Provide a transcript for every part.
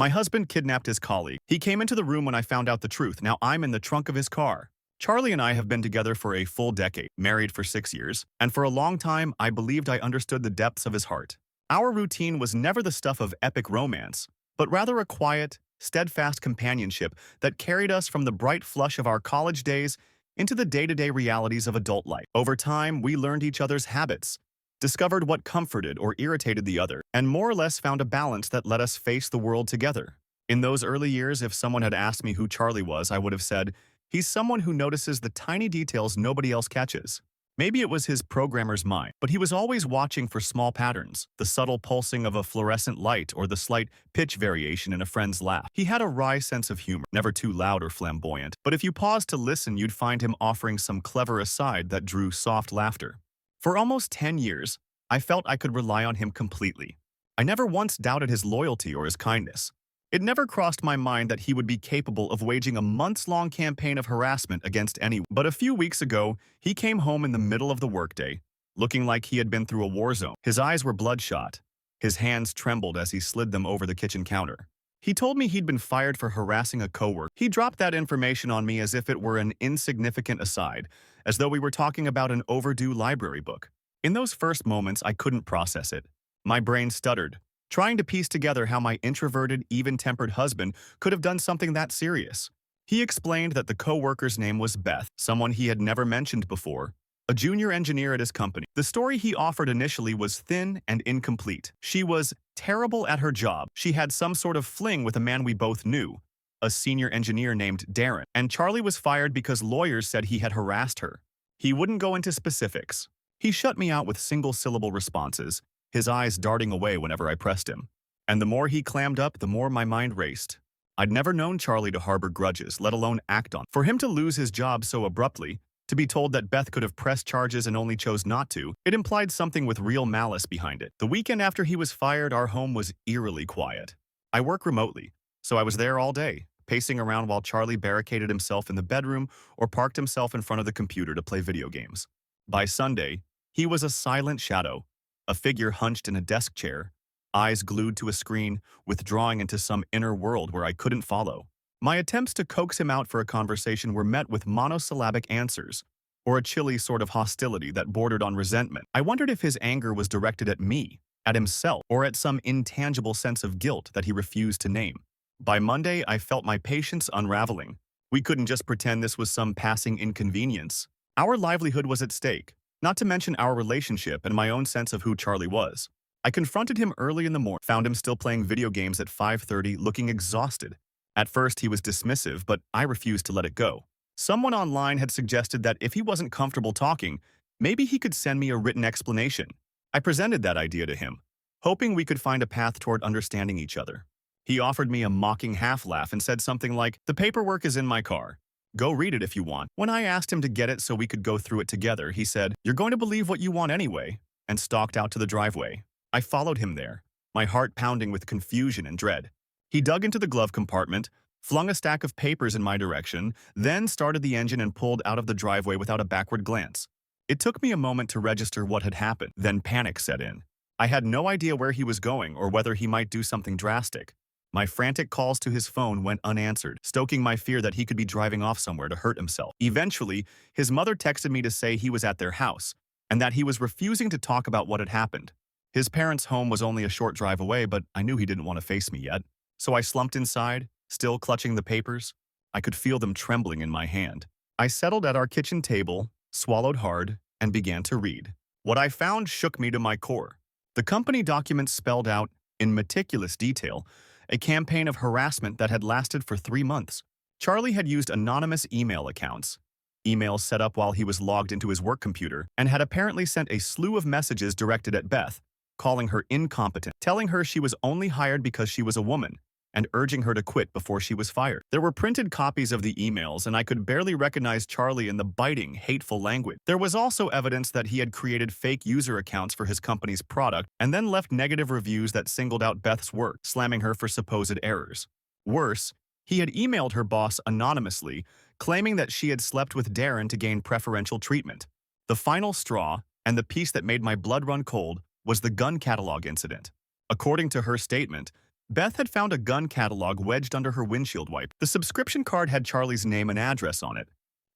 My husband kidnapped his colleague. He came into the room when I found out the truth. Now I'm in the trunk of his car. Charlie and I have been together for a full decade, married for 6 years, and for a long time, I believed I understood the depths of his heart. Our routine was never the stuff of epic romance, but rather a quiet, steadfast companionship that carried us from the bright flush of our college days into the day-to-day realities of adult life. Over time, we learned each other's habits, discovered what comforted or irritated the other, and more or less found a balance that let us face the world together. In those early years, if someone had asked me who Charlie was, I would have said, he's someone who notices the tiny details nobody else catches. Maybe it was his programmer's mind, but he was always watching for small patterns, the subtle pulsing of a fluorescent light or the slight pitch variation in a friend's laugh. He had a wry sense of humor, never too loud or flamboyant, but if you paused to listen, you'd find him offering some clever aside that drew soft laughter. For almost 10 years, I felt I could rely on him completely. I never once doubted his loyalty or his kindness. It never crossed my mind that he would be capable of waging a months-long campaign of harassment against anyone. But a few weeks ago, he came home in the middle of the workday, looking like he had been through a war zone. His eyes were bloodshot. His hands trembled as he slid them over the kitchen counter. He told me he'd been fired for harassing a coworker. He dropped that information on me as if it were an insignificant aside, as though we were talking about an overdue library book. In those first moments, I couldn't process it. My brain stuttered, trying to piece together how my introverted, even-tempered husband could have done something that serious. He explained that the co-worker's name was Beth, someone he had never mentioned before, a junior engineer at his company. The story he offered initially was thin and incomplete. She was terrible at her job. She had some sort of fling with a man we both knew, a senior engineer named Darren, and Charlie was fired because lawyers said he had harassed her. He wouldn't go into specifics. He shut me out with single-syllable responses, his eyes darting away whenever I pressed him. And the more he clammed up, the more my mind raced. I'd never known Charlie to harbor grudges, let alone act on. For him to lose his job so abruptly, to be told that Beth could have pressed charges and only chose not to, it implied something with real malice behind it. The weekend after he was fired, our home was eerily quiet. I work remotely, so I was there all day, pacing around while Charlie barricaded himself in the bedroom or parked himself in front of the computer to play video games. By Sunday, he was a silent shadow, a figure hunched in a desk chair, eyes glued to a screen, withdrawing into some inner world where I couldn't follow. My attempts to coax him out for a conversation were met with monosyllabic answers, or a chilly sort of hostility that bordered on resentment. I wondered if his anger was directed at me, at himself, or at some intangible sense of guilt that he refused to name. By Monday, I felt my patience unraveling. We couldn't just pretend this was some passing inconvenience. Our livelihood was at stake, not to mention our relationship and my own sense of who Charlie was. I confronted him early in the morning, found him still playing video games at 5:30, looking exhausted. At first, he was dismissive, but I refused to let it go. Someone online had suggested that if he wasn't comfortable talking, maybe he could send me a written explanation. I presented that idea to him, hoping we could find a path toward understanding each other. He offered me a mocking half-laugh and said something like, "The paperwork is in my car. Go read it if you want." When I asked him to get it so we could go through it together, he said, "You're going to believe what you want anyway," and stalked out to the driveway. I followed him there, my heart pounding with confusion and dread. He dug into the glove compartment, flung a stack of papers in my direction, then started the engine and pulled out of the driveway without a backward glance. It took me a moment to register what had happened, then panic set in. I had no idea where he was going or whether he might do something drastic. My frantic calls to his phone went unanswered, stoking my fear that he could be driving off somewhere to hurt himself. Eventually, his mother texted me to say he was at their house, and that he was refusing to talk about what had happened. His parents' home was only a short drive away, but I knew he didn't want to face me yet. So I slumped inside, still clutching the papers. I could feel them trembling in my hand. I settled at our kitchen table, swallowed hard, and began to read. What I found shook me to my core. The company documents spelled out, in meticulous detail, a campaign of harassment that had lasted for 3 months. Charlie had used anonymous email accounts, emails set up while he was logged into his work computer, and had apparently sent a slew of messages directed at Beth, calling her incompetent, telling her she was only hired because she was a woman, and urging her to quit before she was fired. There were printed copies of the emails, and I could barely recognize Charlie in the biting, hateful language. There was also evidence that he had created fake user accounts for his company's product and then left negative reviews that singled out Beth's work, slamming her for supposed errors. Worse, he had emailed her boss anonymously, claiming that she had slept with Darren to gain preferential treatment. The final straw, and the piece that made my blood run cold, was the gun catalog incident. According to her statement, Beth had found a gun catalog wedged under her windshield wipe. The subscription card had Charlie's name and address on it.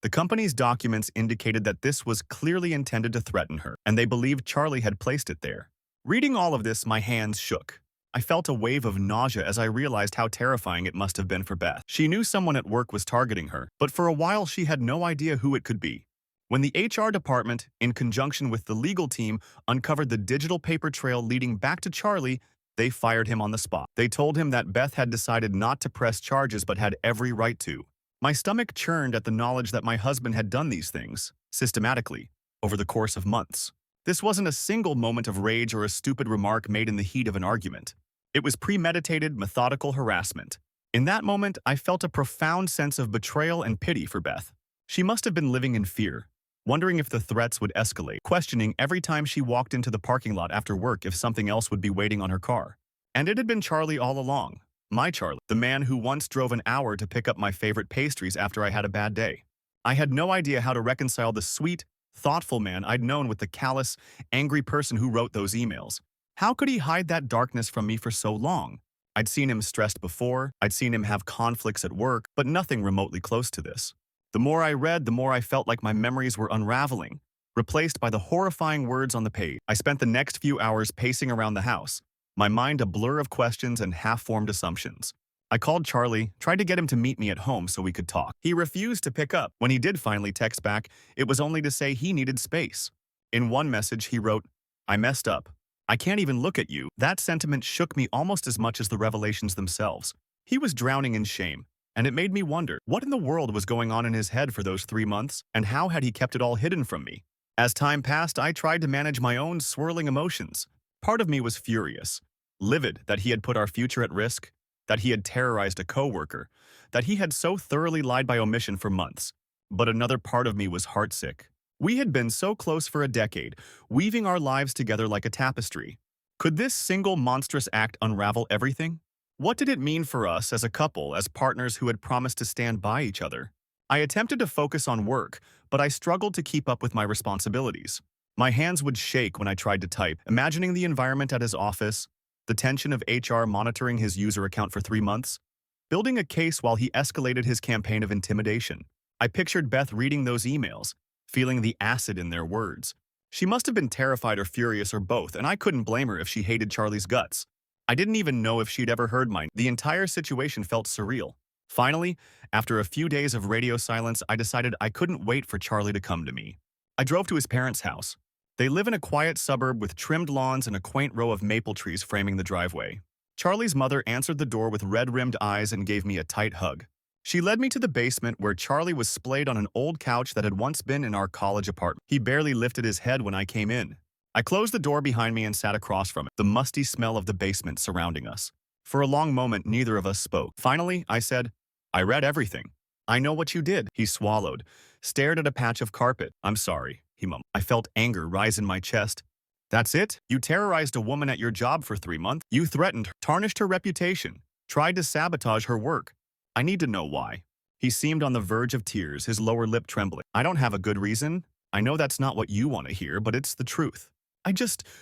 The company's documents indicated that this was clearly intended to threaten her, and they believed Charlie had placed it there. Reading all of this, my hands shook. I felt a wave of nausea as I realized how terrifying it must have been for Beth. She knew someone at work was targeting her, but for a while she had no idea who it could be. When the HR department, in conjunction with the legal team, uncovered the digital paper trail leading back to Charlie, they fired him on the spot. They told him that Beth had decided not to press charges but had every right to. My stomach churned at the knowledge that my husband had done these things, systematically, over the course of months. This wasn't a single moment of rage or a stupid remark made in the heat of an argument. It was premeditated, methodical harassment. In that moment, I felt a profound sense of betrayal and pity for Beth. She must have been living in fear, wondering if the threats would escalate, questioning every time she walked into the parking lot after work if something else would be waiting on her car. And it had been Charlie all along. My Charlie, the man who once drove an hour to pick up my favorite pastries after I had a bad day. I had no idea how to reconcile the sweet, thoughtful man I'd known with the callous, angry person who wrote those emails. How could he hide that darkness from me for so long? I'd seen him stressed before, I'd seen him have conflicts at work, but nothing remotely close to this. The more I read, the more I felt like my memories were unraveling, replaced by the horrifying words on the page. I spent the next few hours pacing around the house, my mind a blur of questions and half-formed assumptions. I called Charlie, tried to get him to meet me at home so we could talk. He refused to pick up. When he did finally text back, it was only to say he needed space. In one message, he wrote, "I messed up. I can't even look at you." That sentiment shook me almost as much as the revelations themselves. He was drowning in shame, and it made me wonder what in the world was going on in his head for those 3 months, and how had he kept it all hidden from me? As time passed, I tried to manage my own swirling emotions. Part of me was furious, livid that he had put our future at risk, that he had terrorized a coworker, that he had so thoroughly lied by omission for months. But another part of me was heartsick. We had been so close for a decade, weaving our lives together like a tapestry. Could this single monstrous act unravel everything? What did it mean for us as a couple, as partners who had promised to stand by each other? I attempted to focus on work, but I struggled to keep up with my responsibilities. My hands would shake when I tried to type, imagining the environment at his office, the tension of HR monitoring his user account for 3 months, building a case while he escalated his campaign of intimidation. I pictured Beth reading those emails, feeling the acid in their words. She must have been terrified or furious or both, and I couldn't blame her if she hated Charlie's guts. I didn't even know if she'd ever heard mine. The entire situation felt surreal. Finally, after a few days of radio silence, I decided I couldn't wait for Charlie to come to me. I drove to his parents' house. They live in a quiet suburb with trimmed lawns and a quaint row of maple trees framing the driveway. Charlie's mother answered the door with red-rimmed eyes and gave me a tight hug. She led me to the basement where Charlie was splayed on an old couch that had once been in our college apartment. He barely lifted his head when I came in. I closed the door behind me and sat across from it, the musty smell of the basement surrounding us. For a long moment, neither of us spoke. Finally, I said, "I read everything." "I know what you did." He swallowed, stared at a patch of carpet. "I'm sorry," he mumbled. I felt anger rise in my chest. "That's it? You terrorized a woman at your job for 3 months? You threatened her, tarnished her reputation, tried to sabotage her work. I need to know why." He seemed on the verge of tears, his lower lip trembling. "I don't have a good reason. I know that's not what you want to hear, but it's the truth.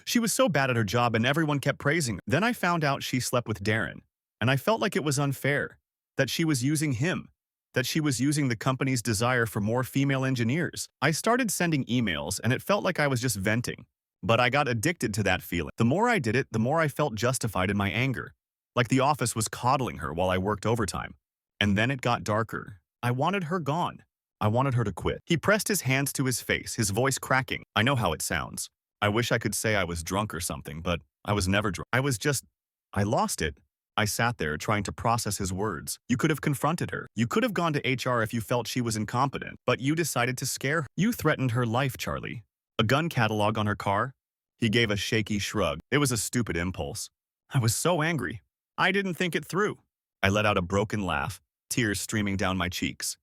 She was so bad at her job and everyone kept praising her. Then I found out she slept with Darren, and I felt like it was unfair, that she was using him, that she was using the company's desire for more female engineers. I started sending emails, and it felt like I was just venting. But I got addicted to that feeling. The more I did it, the more I felt justified in my anger, like the office was coddling her while I worked overtime. And then it got darker. I wanted her gone. I wanted her to quit. He pressed his hands to his face, his voice cracking. I know how it sounds. I wish I could say I was drunk or something, but I was never drunk. I lost it. I sat there trying to process his words. You could have confronted her. You could have gone to HR if you felt she was incompetent, but you decided to scare her. You threatened her life, Charlie. A gun catalog on her car? He gave a shaky shrug. It was a stupid impulse. I was so angry. I didn't think it through. I let out a broken laugh, tears streaming down my cheeks.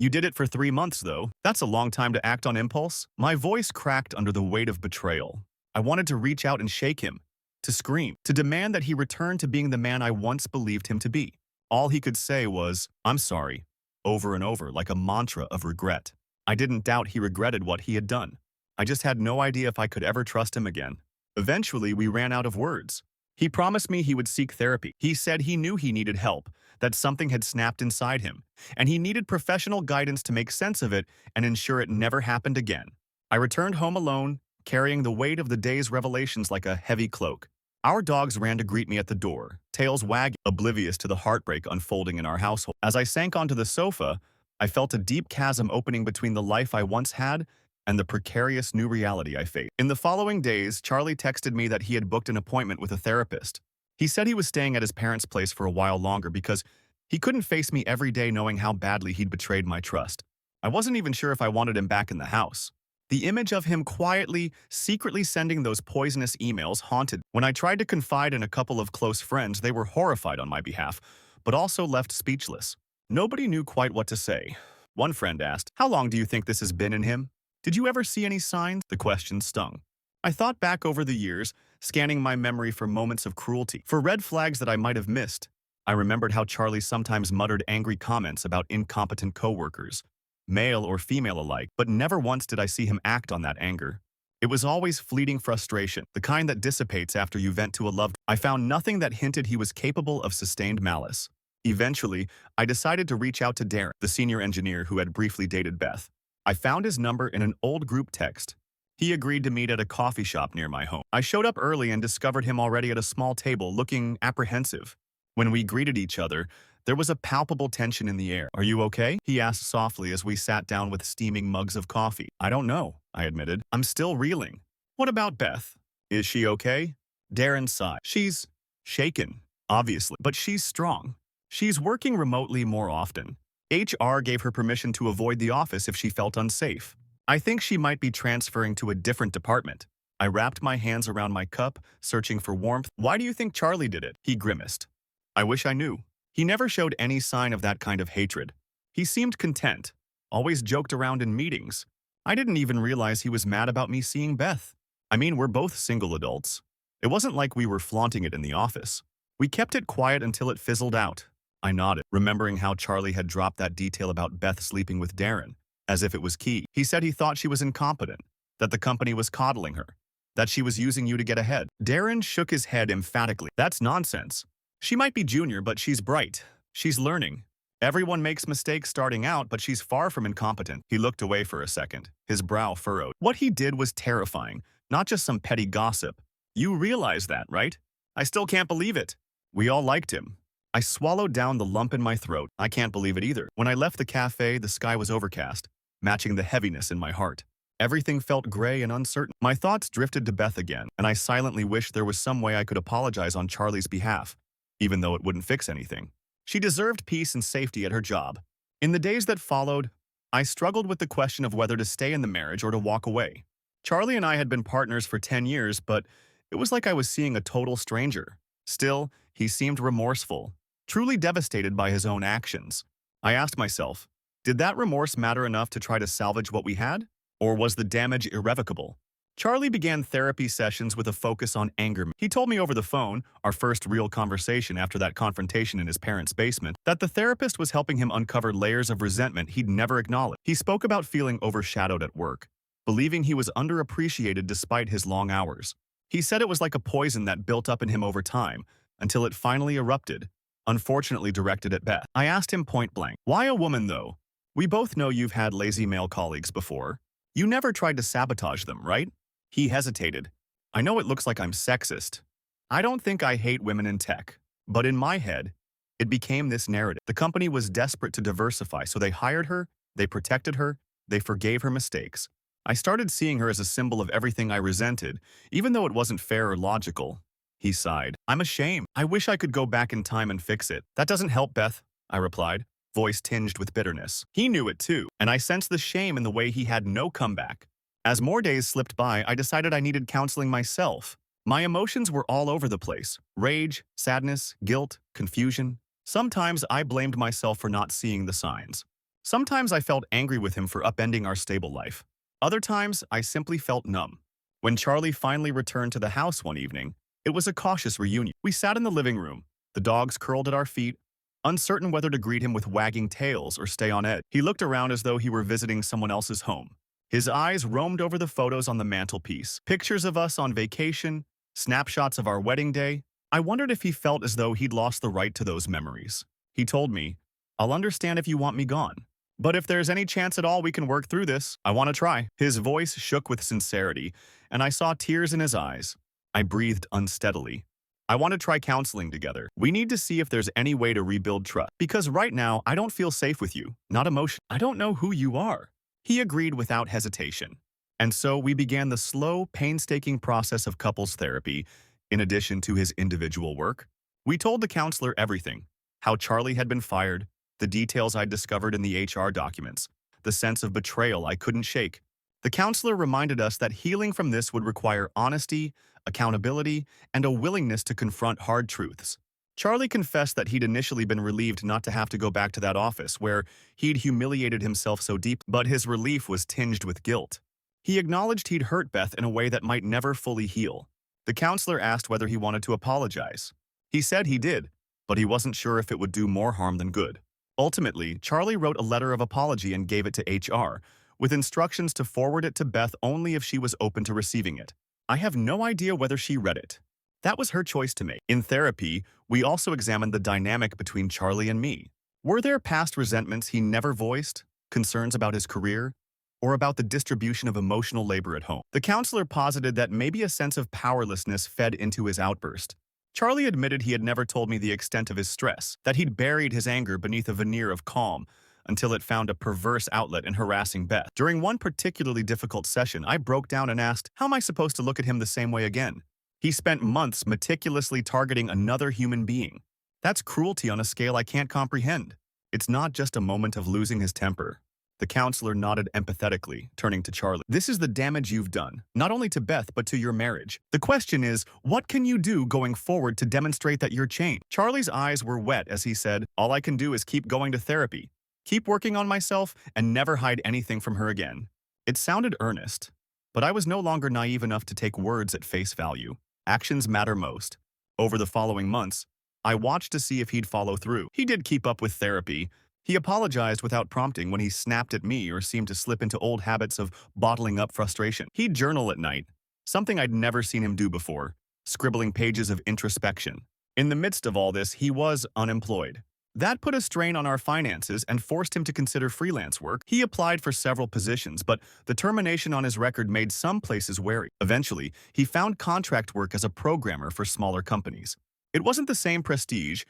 You did it for 3 months, though. That's a long time to act on impulse. My voice cracked under the weight of betrayal. I wanted to reach out and shake him, to scream, to demand that he return to being the man I once believed him to be. All he could say was, "I'm sorry," over and over like a mantra of regret. I didn't doubt he regretted what he had done. I just had no idea if I could ever trust him again. Eventually, we ran out of words. He promised me he would seek therapy. He said he knew he needed help, that something had snapped inside him, and he needed professional guidance to make sense of it and ensure it never happened again. I returned home alone, carrying the weight of the day's revelations like a heavy cloak. Our dogs ran to greet me at the door, tails wagging, oblivious to the heartbreak unfolding in our household. As I sank onto the sofa, I felt a deep chasm opening between the life I once had and the precarious new reality I faced. In the following days, Charlie texted me that he had booked an appointment with a therapist. He said he was staying at his parents' place for a while longer because he couldn't face me every day knowing how badly he'd betrayed my trust. I wasn't even sure if I wanted him back in the house. The image of him quietly, secretly sending those poisonous emails haunted. When I tried to confide in a couple of close friends, they were horrified on my behalf, but also left speechless. Nobody knew quite what to say. One friend asked, "How long do you think this has been in him? Did you ever see any signs?" The question stung. I thought back over the years, scanning my memory for moments of cruelty, for red flags that I might have missed. I remembered how Charlie sometimes muttered angry comments about incompetent coworkers, male or female alike, but never once did I see him act on that anger. It was always fleeting frustration, the kind that dissipates after you vent to a loved one. I found nothing that hinted he was capable of sustained malice. Eventually, I decided to reach out to Darren, the senior engineer who had briefly dated Beth. I found his number in an old group text. He agreed to meet at a coffee shop near my home. I showed up early and discovered him already at a small table, looking apprehensive. When we greeted each other, there was a palpable tension in the air. "Are you okay?" he asked softly as we sat down with steaming mugs of coffee. "I don't know," I admitted. "I'm still reeling." "What about Beth? Is she okay?" Darren sighed. "She's shaken, obviously, but she's strong. She's working remotely more often. HR gave her permission to avoid the office if she felt unsafe. I think she might be transferring to a different department." I wrapped my hands around my cup, searching for warmth. "Why do you think Charlie did it?" He grimaced. "I wish I knew. He never showed any sign of that kind of hatred. He seemed content, always joked around in meetings. I didn't even realize he was mad about me seeing Beth. I mean, we're both single adults. It wasn't like we were flaunting it in the office. We kept it quiet until it fizzled out." I nodded, remembering how Charlie had dropped that detail about Beth sleeping with Darren, as if it was key. "He said he thought she was incompetent, that the company was coddling her, that she was using you to get ahead." Darren shook his head emphatically. "That's nonsense. She might be junior, but she's bright. She's learning. Everyone makes mistakes starting out, but she's far from incompetent." He looked away for a second, his brow furrowed. What he did was terrifying, not just some petty gossip. "You realize that, right?" "I still can't believe it." "We all liked him." I swallowed down the lump in my throat. I can't believe it either. When I left the cafe, the sky was overcast, matching the heaviness in my heart. Everything felt gray and uncertain. My thoughts drifted to Beth again, and I silently wished there was some way I could apologize on Charlie's behalf, even though it wouldn't fix anything. She deserved peace and safety at her job. In the days that followed, I struggled with the question of whether to stay in the marriage or to walk away. Charlie and I had been partners for 10 years, but it was like I was seeing a total stranger. Still, he seemed remorseful, truly devastated by his own actions. I asked myself, did that remorse matter enough to try to salvage what we had? Or was the damage irrevocable? Charlie began therapy sessions with a focus on anger. He told me over the phone, our first real conversation after that confrontation in his parents' basement, that the therapist was helping him uncover layers of resentment he'd never acknowledged. He spoke about feeling overshadowed at work, believing he was underappreciated despite his long hours. He said it was like a poison that built up in him over time, until it finally erupted, unfortunately directed at Beth. I asked him point blank, "Why a woman, though? We both know you've had lazy male colleagues before. You never tried to sabotage them, right?" He hesitated. "I know it looks like I'm sexist. I don't think I hate women in tech. But in my head, it became this narrative. The company was desperate to diversify, so they hired her, they protected her, they forgave her mistakes. I started seeing her as a symbol of everything I resented, even though it wasn't fair or logical." He sighed. "I'm ashamed. I wish I could go back in time and fix it." "That doesn't help, Beth," I replied, voice tinged with bitterness. He knew it too, and I sensed the shame in the way he had no comeback. As more days slipped by, I decided I needed counseling myself. My emotions were all over the place. Rage, sadness, guilt, confusion. Sometimes I blamed myself for not seeing the signs. Sometimes I felt angry with him for upending our stable life. Other times, I simply felt numb. When Charlie finally returned to the house one evening, it was a cautious reunion. We sat in the living room, the dogs curled at our feet, uncertain whether to greet him with wagging tails or stay on edge. He looked around as though he were visiting someone else's home. His eyes roamed over the photos on the mantelpiece, pictures of us on vacation, snapshots of our wedding day. I wondered if he felt as though he'd lost the right to those memories. He told me, "I'll understand if you want me gone. But if there's any chance at all we can work through this, I want to try." His voice shook with sincerity, and I saw tears in his eyes. I breathed unsteadily. "I want to try counseling together. We need to see if there's any way to rebuild trust. Because right now, I don't feel safe with you, not emotion. I don't know who you are." He agreed without hesitation. And so we began the slow, painstaking process of couples therapy, in addition to his individual work. We told the counselor everything: how Charlie had been fired, the details I'd discovered in the HR documents, the sense of betrayal I couldn't shake. The counselor reminded us that healing from this would require honesty, accountability, and a willingness to confront hard truths. Charlie confessed that he'd initially been relieved not to have to go back to that office where he'd humiliated himself so deep, but his relief was tinged with guilt. He acknowledged he'd hurt Beth in a way that might never fully heal. The counselor asked whether he wanted to apologize. He said he did, but he wasn't sure if it would do more harm than good. Ultimately, Charlie wrote a letter of apology and gave it to HR, with instructions to forward it to Beth only if she was open to receiving it. I have no idea whether she read it. That was her choice to make. In therapy, we also examined the dynamic between Charlie and me. Were there past resentments he never voiced, concerns about his career, or about the distribution of emotional labor at home? The counselor posited that maybe a sense of powerlessness fed into his outburst. Charlie admitted he had never told me the extent of his stress, that he'd buried his anger beneath a veneer of calm until it found a perverse outlet in harassing Beth. During one particularly difficult session, I broke down and asked, how am I supposed to look at him the same way again? He spent months meticulously targeting another human being. That's cruelty on a scale I can't comprehend. It's not just a moment of losing his temper. The counselor nodded empathetically, turning to Charlie. This is the damage you've done, not only to Beth, but to your marriage. The question is, what can you do going forward to demonstrate that you're changed? Charlie's eyes were wet as he said, all I can do is keep going to therapy, keep working on myself, and never hide anything from her again. It sounded earnest, but I was no longer naive enough to take words at face value. Actions matter most. Over the following months, I watched to see if he'd follow through. He did keep up with therapy. He apologized without prompting when he snapped at me or seemed to slip into old habits of bottling up frustration. He'd journal at night, something I'd never seen him do before, scribbling pages of introspection. In the midst of all this, he was unemployed. That put a strain on our finances and forced him to consider freelance work. He applied for several positions, but the termination on his record made some places wary. Eventually, he found contract work as a programmer for smaller companies. It wasn't the same prestige,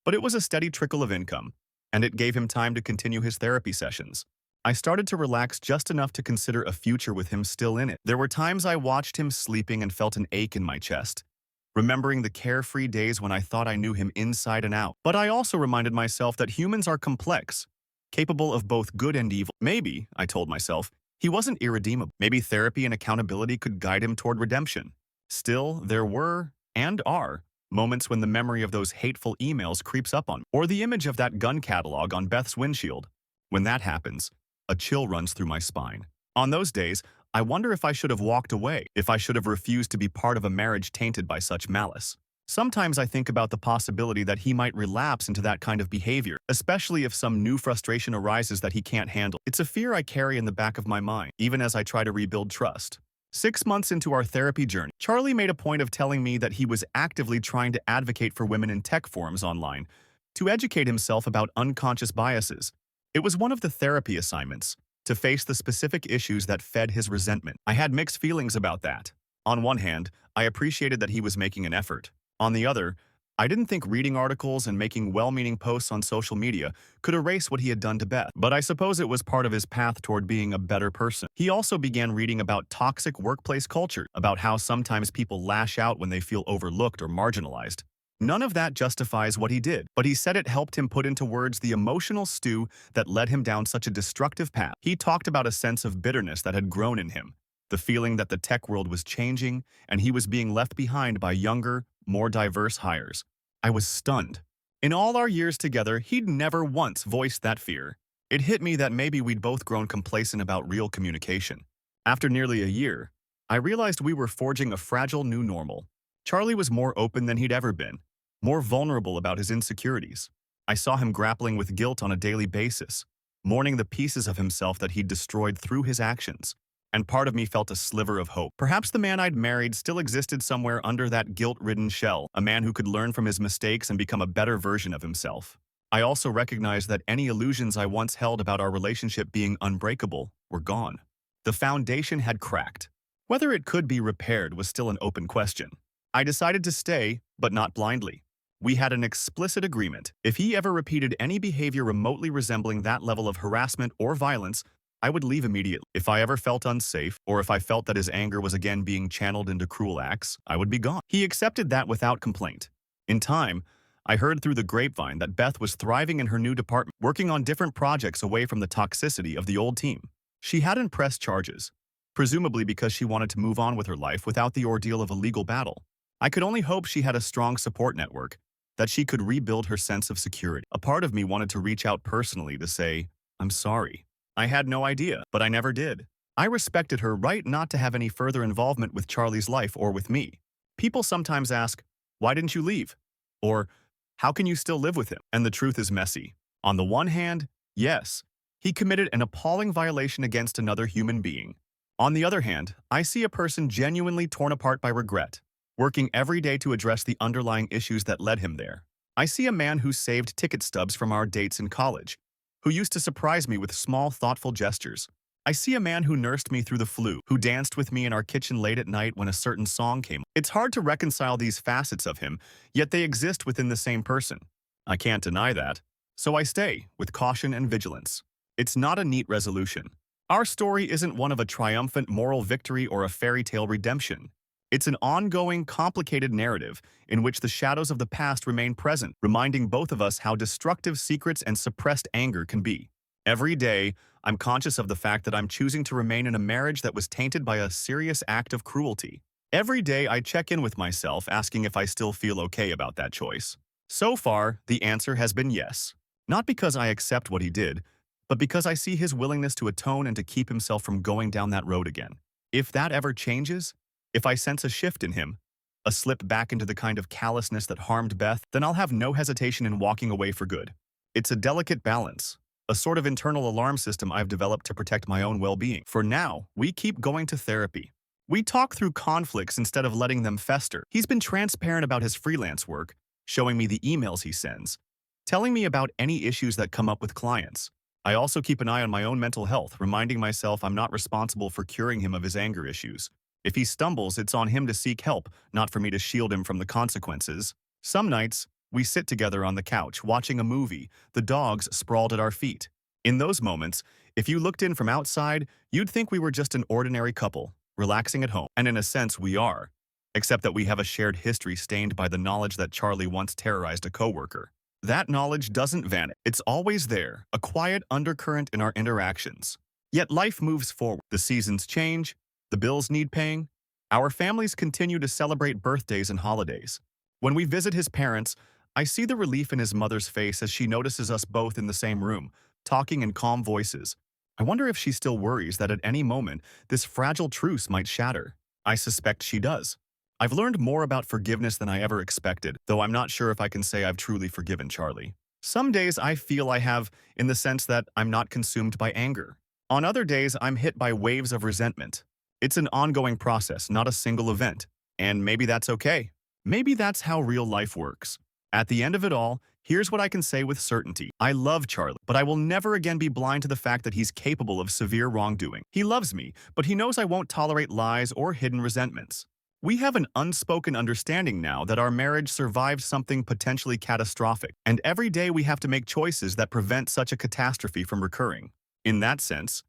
but it was a steady trickle of income, and it gave him time to continue his therapy sessions. I started to relax just enough to consider a future with him still in it. There were times I watched him sleeping and felt an ache in my chest, remembering the carefree days when I thought I knew him inside and out. But I also reminded myself that humans are complex, capable of both good and evil. Maybe, I told myself, he wasn't irredeemable. Maybe therapy and accountability could guide him toward redemption. Still, there were, and are, moments when the memory of those hateful emails creeps up on me, or the image of that gun catalog on Beth's windshield. When that happens, a chill runs through my spine. On those days, I wonder if I should have walked away, if I should have refused to be part of a marriage tainted by such malice. Sometimes I think about the possibility that he might relapse into that kind of behavior, especially if some new frustration arises that he can't handle. It's a fear I carry in the back of my mind, even as I try to rebuild trust. 6 months into our therapy journey, Charlie made a point of telling me that he was actively trying to advocate for women in tech forums online, to educate himself about unconscious biases. It was one of the therapy assignments, to face the specific issues that fed his resentment. I had mixed feelings about that. On one hand, I appreciated that he was making an effort. On the other, I didn't think reading articles and making well-meaning posts on social media could erase what he had done to Beth. But I suppose it was part of his path toward being a better person. He also began reading about toxic workplace culture, about how sometimes people lash out when they feel overlooked or marginalized. None of that justifies what he did, but he said it helped him put into words the emotional stew that led him down such a destructive path. He talked about a sense of bitterness that had grown in him, the feeling that the tech world was changing and he was being left behind by younger, more diverse hires. I was stunned. In all our years together, he'd never once voiced that fear. It hit me that maybe we'd both grown complacent about real communication. After nearly a year, I realized we were forging a fragile new normal. Charlie was more open than he'd ever been, more vulnerable about his insecurities. I saw him grappling with guilt on a daily basis, mourning the pieces of himself that he'd destroyed through his actions. and part of me felt a sliver of hope. Perhaps the man I'd married still existed somewhere under that guilt-ridden shell, a man who could learn from his mistakes and become a better version of himself. I also recognized that any illusions I once held about our relationship being unbreakable were gone. The foundation had cracked. Whether it could be repaired was still an open question. I decided to stay, but not blindly. We had an explicit agreement. If he ever repeated any behavior remotely resembling that level of harassment or violence, I would leave immediately. If I ever felt unsafe, or if I felt that his anger was again being channeled into cruel acts, I would be gone. He accepted that without complaint. In time, I heard through the grapevine that Beth was thriving in her new department, working on different projects away from the toxicity of the old team. She hadn't pressed charges, presumably because she wanted to move on with her life without the ordeal of a legal battle. I could only hope she had a strong support network, that she could rebuild her sense of security. A part of me wanted to reach out personally to say, I'm sorry. I had no idea, but I never did. I respected her right not to have any further involvement with Charlie's life or with me. People sometimes ask, why didn't you leave? Or, how can you still live with him? And the truth is messy. On the one hand, yes, he committed an appalling violation against another human being. On the other hand, I see a person genuinely torn apart by regret, working every day to address the underlying issues that led him there. I see a man who saved ticket stubs from our dates in college, who used to surprise me with small, thoughtful gestures. I see a man who nursed me through the flu, who danced with me in our kitchen late at night when a certain song came on. It's hard to reconcile these facets of him, yet they exist within the same person. I can't deny that, so I stay, with caution and vigilance. It's not a neat resolution. Our story isn't one of a triumphant moral victory or a fairy tale redemption. It's an ongoing, complicated narrative in which the shadows of the past remain present, reminding both of us how destructive secrets and suppressed anger can be. Every day, I'm conscious of the fact that I'm choosing to remain in a marriage that was tainted by a serious act of cruelty. Every day, I check in with myself, asking if I still feel okay about that choice. So far, the answer has been yes. Not because I accept what he did, but because I see his willingness to atone and to keep himself from going down that road again. If that ever changes, if I sense a shift in him, a slip back into the kind of callousness that harmed Beth, then I'll have no hesitation in walking away for good. It's a delicate balance, a sort of internal alarm system I've developed to protect my own well-being. For now, we keep going to therapy. We talk through conflicts instead of letting them fester. He's been transparent about his freelance work, showing me the emails he sends, telling me about any issues that come up with clients. I also keep an eye on my own mental health, reminding myself I'm not responsible for curing him of his anger issues. If he stumbles, it's on him to seek help, not for me to shield him from the consequences. Some nights, we sit together on the couch, watching a movie, the dogs sprawled at our feet. In those moments, if you looked in from outside, you'd think we were just an ordinary couple, relaxing at home. And in a sense, we are. Except that we have a shared history stained by the knowledge that Charlie once terrorized a coworker. That knowledge doesn't vanish. It's always there, a quiet undercurrent in our interactions. Yet life moves forward. The seasons change. The bills need paying. Our families continue to celebrate birthdays and holidays. When we visit his parents, I see the relief in his mother's face as she notices us both in the same room, talking in calm voices. I wonder if she still worries that at any moment, this fragile truce might shatter. I suspect she does. I've learned more about forgiveness than I ever expected, though I'm not sure if I can say I've truly forgiven Charlie. Some days I feel I have, in the sense that I'm not consumed by anger. On other days, I'm hit by waves of resentment. It's an ongoing process, not a single event. And maybe that's okay. Maybe that's how real life works. At the end of it all, here's what I can say with certainty. I love Charlie, but I will never again be blind to the fact that he's capable of severe wrongdoing. He loves me, but he knows I won't tolerate lies or hidden resentments. We have an unspoken understanding now that our marriage survived something potentially catastrophic, and every day we have to make choices that prevent such a catastrophe from recurring. In that sense,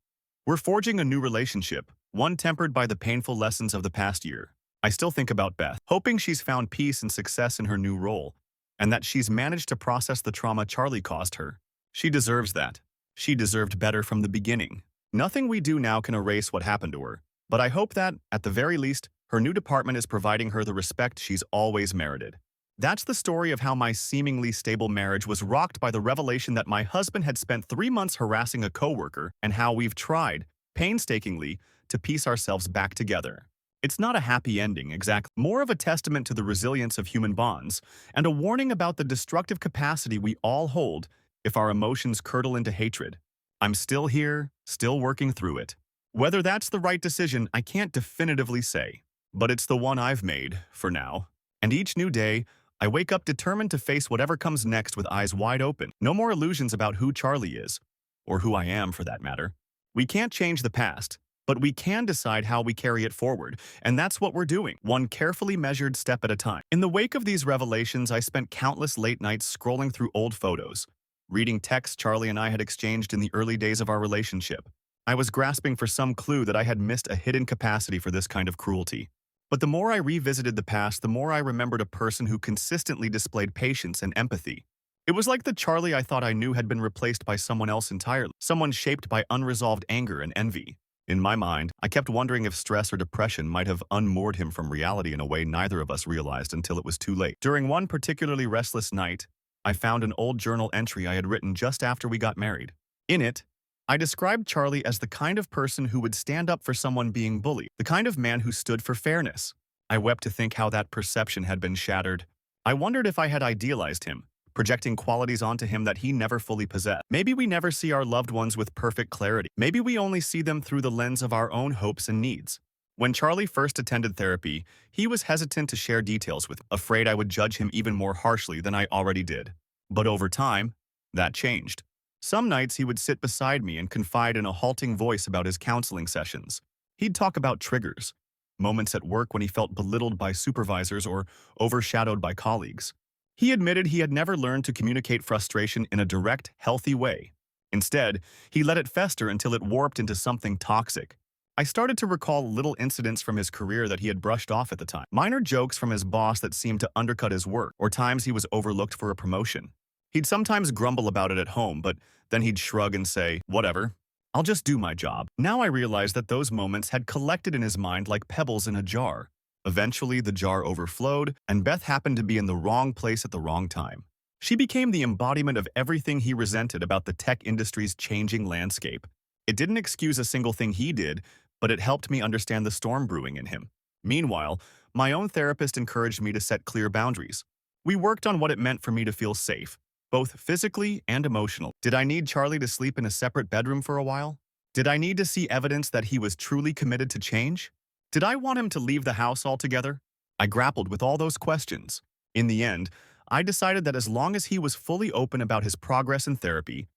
we're forging a new relationship, one tempered by the painful lessons of the past year. I still think about Beth, hoping she's found peace and success in her new role, and that she's managed to process the trauma Charlie caused her. She deserves that. She deserved better from the beginning. Nothing we do now can erase what happened to her, but I hope that, at the very least, her new department is providing her the respect she's always merited. That's the story of how my seemingly stable marriage was rocked by the revelation that my husband had spent 3 months harassing a coworker, and how we've tried, painstakingly, to piece ourselves back together. It's not a happy ending, exactly. More of a testament to the resilience of human bonds, and a warning about the destructive capacity we all hold if our emotions curdle into hatred. I'm still here, still working through it. Whether that's the right decision, I can't definitively say, but it's the one I've made, for now. And each new day, I wake up determined to face whatever comes next with eyes wide open. No more illusions about who Charlie is, or who I am for that matter. We can't change the past, but we can decide how we carry it forward, and that's what we're doing, one carefully measured step at a time. In the wake of these revelations, I spent countless late nights scrolling through old photos, reading texts Charlie and I had exchanged in the early days of our relationship. I was grasping for some clue that I had missed a hidden capacity for this kind of cruelty. But the more I revisited the past, the more I remembered a person who consistently displayed patience and empathy. It was like the Charlie I thought I knew had been replaced by someone else entirely, someone shaped by unresolved anger and envy. In my mind, I kept wondering if stress or depression might have unmoored him from reality in a way neither of us realized until it was too late. During one particularly restless night, I found an old journal entry I had written just after we got married. In it, I described Charlie as the kind of person who would stand up for someone being bullied, the kind of man who stood for fairness. I wept to think how that perception had been shattered. I wondered if I had idealized him, projecting qualities onto him that he never fully possessed. Maybe we never see our loved ones with perfect clarity. Maybe we only see them through the lens of our own hopes and needs. When Charlie first attended therapy, he was hesitant to share details with me, afraid I would judge him even more harshly than I already did. But over time, that changed. Some nights he would sit beside me and confide in a halting voice about his counseling sessions. He'd talk about triggers, moments at work when he felt belittled by supervisors or overshadowed by colleagues. He admitted he had never learned to communicate frustration in a direct, healthy way. Instead, he let it fester until it warped into something toxic. I started to recall little incidents from his career that he had brushed off at the time. Minor jokes from his boss that seemed to undercut his work, or times he was overlooked for a promotion. He'd sometimes grumble about it at home, but then he'd shrug and say, "Whatever, I'll just do my job." Now I realized that those moments had collected in his mind like pebbles in a jar. Eventually, the jar overflowed, and Beth happened to be in the wrong place at the wrong time. She became the embodiment of everything he resented about the tech industry's changing landscape. It didn't excuse a single thing he did, but it helped me understand the storm brewing in him. Meanwhile, my own therapist encouraged me to set clear boundaries. We worked on what it meant for me to feel safe, both physically and emotionally. Did I need Charlie to sleep in a separate bedroom for a while? Did I need to see evidence that he was truly committed to change? Did I want him to leave the house altogether? I grappled with all those questions. In the end, I decided that as long as he was fully open about his progress in therapy,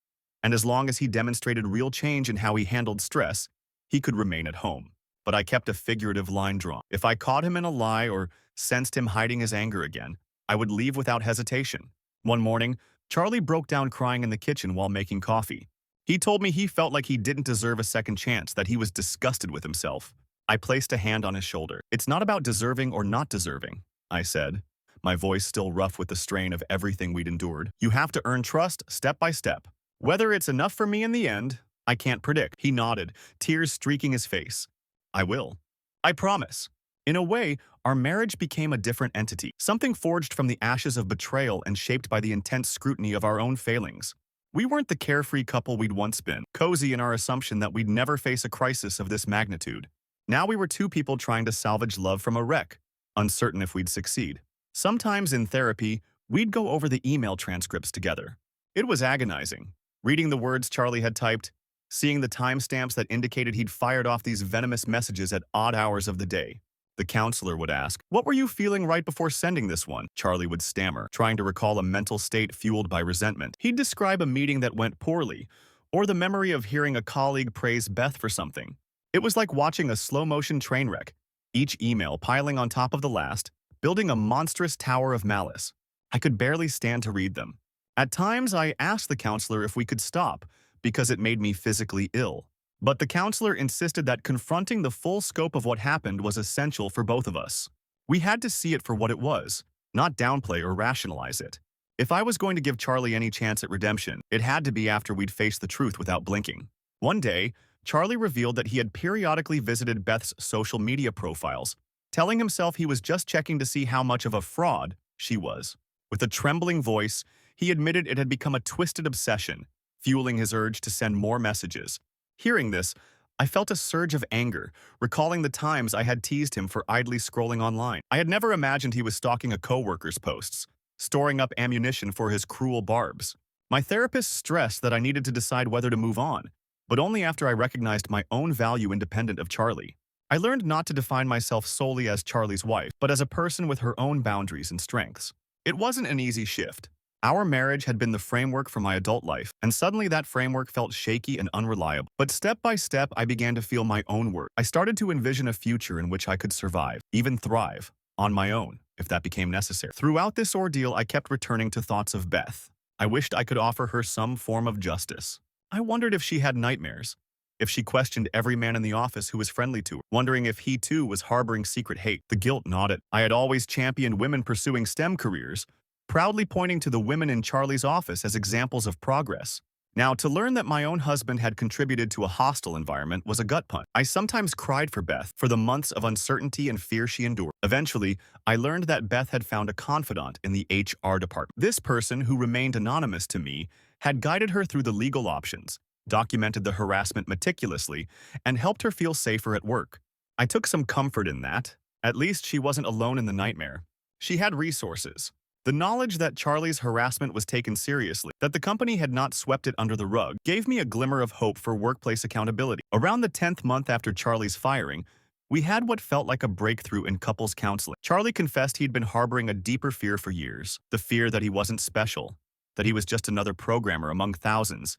and as long as he demonstrated real change in how he handled stress, he could remain at home. But I kept a figurative line drawn. If I caught him in a lie or sensed him hiding his anger again, I would leave without hesitation. One morning, Charlie broke down crying in the kitchen while making coffee. He told me he felt like he didn't deserve a second chance, that he was disgusted with himself. I placed a hand on his shoulder. "It's not about deserving or not deserving," I said, my voice still rough with the strain of everything we'd endured. "You have to earn trust step by step. Whether it's enough for me in the end, I can't predict." He nodded, tears streaking his face. "I will. I promise." In a way, our marriage became a different entity, something forged from the ashes of betrayal and shaped by the intense scrutiny of our own failings. We weren't the carefree couple we'd once been, cozy in our assumption that we'd never face a crisis of this magnitude. Now we were two people trying to salvage love from a wreck, uncertain if we'd succeed. Sometimes in therapy, we'd go over the email transcripts together. It was agonizing, reading the words Charlie had typed, seeing the timestamps that indicated he'd fired off these venomous messages at odd hours of the day. The counselor would ask, "What were you feeling right before sending this one?" Charlie would stammer, trying to recall a mental state fueled by resentment. He'd describe a meeting that went poorly, or the memory of hearing a colleague praise Beth for something. It was like watching a slow-motion train wreck, each email piling on top of the last, building a monstrous tower of malice. I could barely stand to read them. At times, I asked the counselor if we could stop, because it made me physically ill. But the counselor insisted that confronting the full scope of what happened was essential for both of us. We had to see it for what it was, not downplay or rationalize it. If I was going to give Charlie any chance at redemption, it had to be after we'd faced the truth without blinking. One day, Charlie revealed that he had periodically visited Beth's social media profiles, telling himself he was just checking to see how much of a fraud she was. With a trembling voice, he admitted it had become a twisted obsession, fueling his urge to send more messages. Hearing this, I felt a surge of anger, recalling the times I had teased him for idly scrolling online. I had never imagined he was stalking a coworker's posts, storing up ammunition for his cruel barbs. My therapist stressed that I needed to decide whether to move on, but only after I recognized my own value independent of Charlie. I learned not to define myself solely as Charlie's wife, but as a person with her own boundaries and strengths. It wasn't an easy shift. Our marriage had been the framework for my adult life, and suddenly that framework felt shaky and unreliable. But step by step, I began to feel my own worth. I started to envision a future in which I could survive, even thrive, on my own, if that became necessary. Throughout this ordeal, I kept returning to thoughts of Beth. I wished I could offer her some form of justice. I wondered if she had nightmares, if she questioned every man in the office who was friendly to her, wondering if he too was harboring secret hate. The guilt gnawed at. I had always championed women pursuing STEM careers, proudly pointing to the women in Charlie's office as examples of progress. Now, to learn that my own husband had contributed to a hostile environment was a gut punch. I sometimes cried for Beth for the months of uncertainty and fear she endured. Eventually, I learned that Beth had found a confidant in the HR department. This person, who remained anonymous to me, had guided her through the legal options, documented the harassment meticulously, and helped her feel safer at work. I took some comfort in that. At least she wasn't alone in the nightmare. She had resources. The knowledge that Charlie's harassment was taken seriously, that the company had not swept it under the rug, gave me a glimmer of hope for workplace accountability. Around the 10th month after Charlie's firing, we had what felt like a breakthrough in couples counseling. Charlie confessed he'd been harboring a deeper fear for years, the fear that he wasn't special, that he was just another programmer among thousands,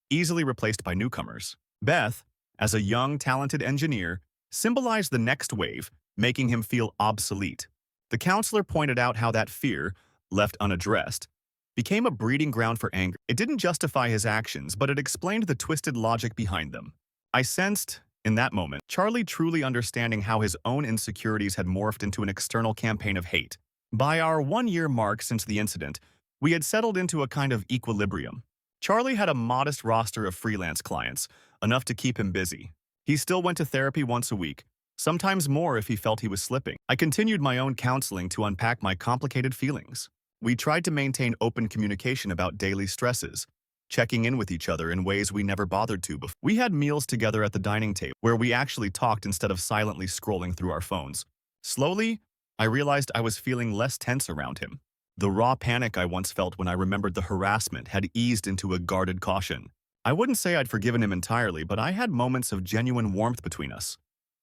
easily replaced by newcomers. Beth, as a young, talented engineer, symbolized the next wave, making him feel obsolete. The counselor pointed out how that fear, left unaddressed, became a breeding ground for anger. It didn't justify his actions, but it explained the twisted logic behind them. I sensed, in that moment, Charlie truly understanding how his own insecurities had morphed into an external campaign of hate. By our 1-year mark since the incident, we had settled into a kind of equilibrium. Charlie had a modest roster of freelance clients, enough to keep him busy. He still went to therapy once a week, sometimes more if he felt he was slipping. I continued my own counseling to unpack my complicated feelings. We tried to maintain open communication about daily stresses, checking in with each other in ways we never bothered to before. We had meals together at the dining table, where we actually talked instead of silently scrolling through our phones. Slowly, I realized I was feeling less tense around him. The raw panic I once felt when I remembered the harassment had eased into a guarded caution. I wouldn't say I'd forgiven him entirely, but I had moments of genuine warmth between us,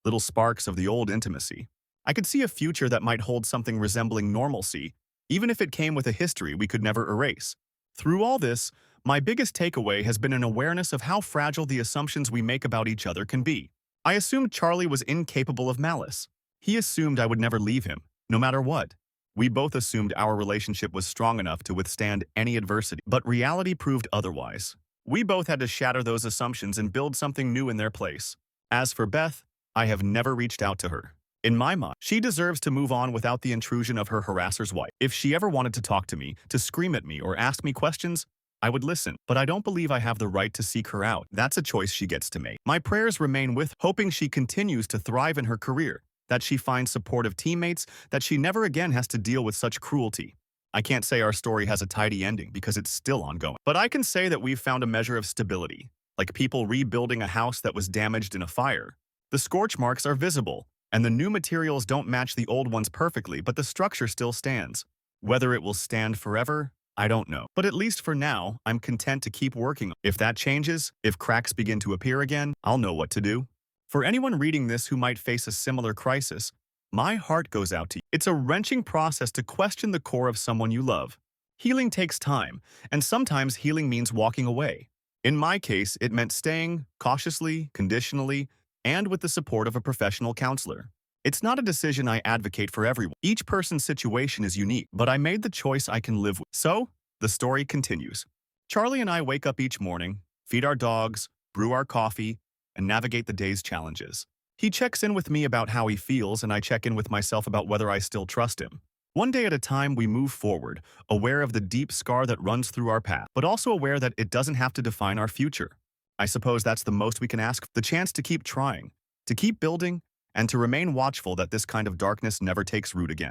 little sparks of the old intimacy. I could see a future that might hold something resembling normalcy, even if it came with a history we could never erase. Through all this, my biggest takeaway has been an awareness of how fragile the assumptions we make about each other can be. I assumed Charlie was incapable of malice. He assumed I would never leave him, no matter what. We both assumed our relationship was strong enough to withstand any adversity, but reality proved otherwise. We both had to shatter those assumptions and build something new in their place. As for Beth, I have never reached out to her. In my mind, she deserves to move on without the intrusion of her harasser's wife. If she ever wanted to talk to me, to scream at me, or ask me questions, I would listen, but I don't believe I have the right to seek her out. That's a choice she gets to make. My prayers remain with her, hoping she continues to thrive in her career, that she finds supportive teammates, that she never again has to deal with such cruelty. I can't say our story has a tidy ending because it's still ongoing, but I can say that we've found a measure of stability, like people rebuilding a house that was damaged in a fire. The scorch marks are visible, and the new materials don't match the old ones perfectly, but the structure still stands. Whether it will stand forever, I don't know. But at least for now, I'm content to keep working. If that changes, if cracks begin to appear again, I'll know what to do. For anyone reading this who might face a similar crisis, my heart goes out to you. It's a wrenching process to question the core of someone you love. Healing takes time, and sometimes healing means walking away. In my case, it meant staying, cautiously, conditionally, and with the support of a professional counselor. It's not a decision I advocate for everyone. Each person's situation is unique, but I made the choice I can live with. So, the story continues. Charlie and I wake up each morning, feed our dogs, brew our coffee, and navigate the day's challenges. He checks in with me about how he feels, and I check in with myself about whether I still trust him. One day at a time, we move forward, aware of the deep scar that runs through our path, but also aware that it doesn't have to define our future. I suppose that's the most we can ask, the chance to keep trying, to keep building, and to remain watchful that this kind of darkness never takes root again.